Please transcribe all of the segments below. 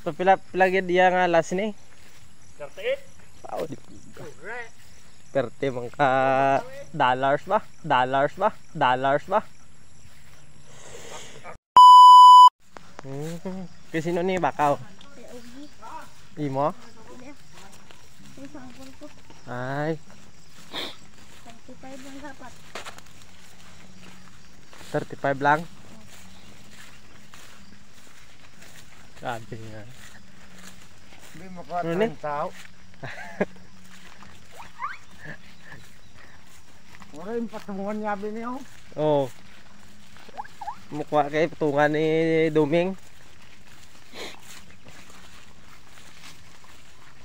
Pila gid dia nga last ni. 38. Wow, di perte man ka dollars ba? Kasi sino ni bakaw? Imo? Ay, 35 lang dapat. 35 lang? Sabi nga. Hindi mo Ano ni? ka tao. Wala yung patungan niya niyo. Oh. Mukha kay patungan ni Duming.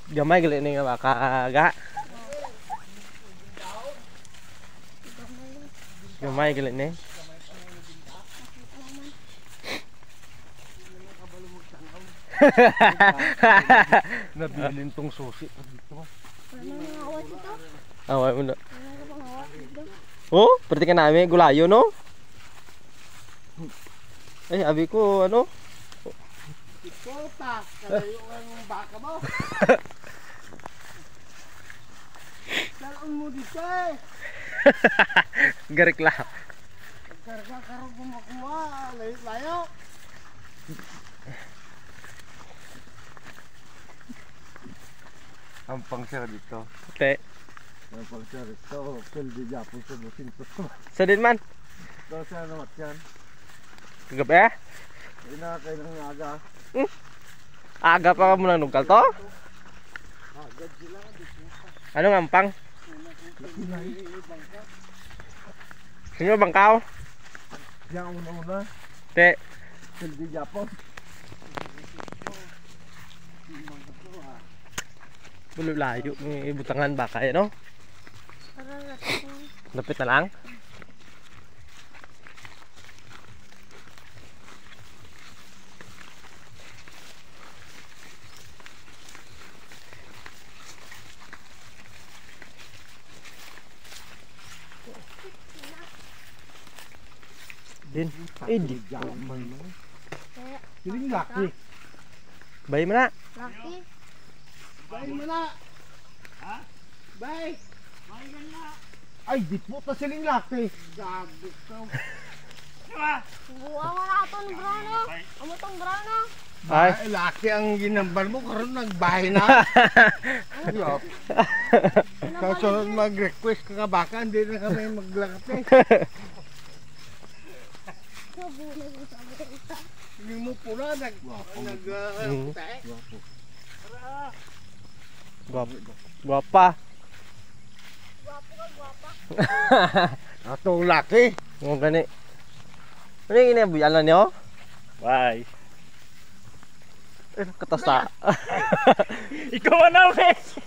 Gamay gali ni nga baka ga. Gamay gali ni. Nabilin tong susi. Wala nang mga awas ito. Away mo na. Wala nang mga awas dito. Oh, perti ka namin gulayo no? Ay, abi ko ano? Ikaw ta, kalayo ang baka mo. Dalon mo dito eh. Garik lang. Karga karong kumakuha, layo. Ang pangsira dito. Te. Ang pangsira dito. Pildi Japon sa busin to. Sa din man. Daw siya namat yan. Gabi eh. Ina kayo ng aga. Aga pa mo nang nugkal to? Agad sila. Anong ampang? Sino bangkaw? Yang una-una. Te. Pildi Japon. Bulo layo. May butangan baka eh no? Lapit na lang. Din. Di. Siling laki. Bay mo na. Laki. Bay mo na. Ha? Bay. Bay na. Ay, di po ta siling laki. Gabi ko. Buwa mo na itong brano. Amo itong brano. Ay. Ay, laki ang ginambal mo karon nagbahay na. Yup. Kaso mag-request ka baka hindi na kami maglakate. Sabunay mo sa mga. Hindi mo pula Guwapa. Gwapo ka, gwapa. Atong laki. Mo gani. Ano yung inabuyalan niyo? Bye. Katasa. Ikaw na, Wes!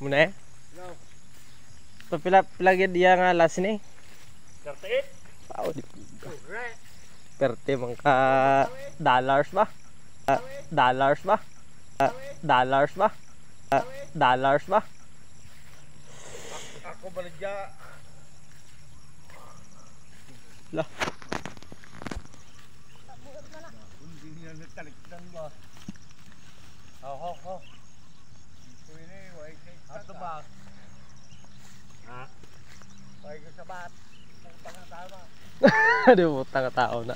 Muna eh. Pila gid dia nga last ni. 38. Wow, di perte man ka dollars ba? Ako baligya. Lah. Hindi niya nagtalikdan ba? Ho. Ini way kay ato ba? Ha? Way ko sa bat. Putang na tama. Di butang ka tao na.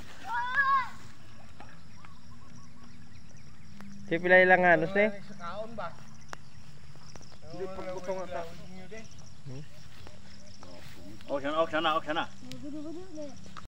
Kaya pila ilang anos ni? Sa kaon ba? Hindi pagkutong ata. Okay na. Gudu-gudu.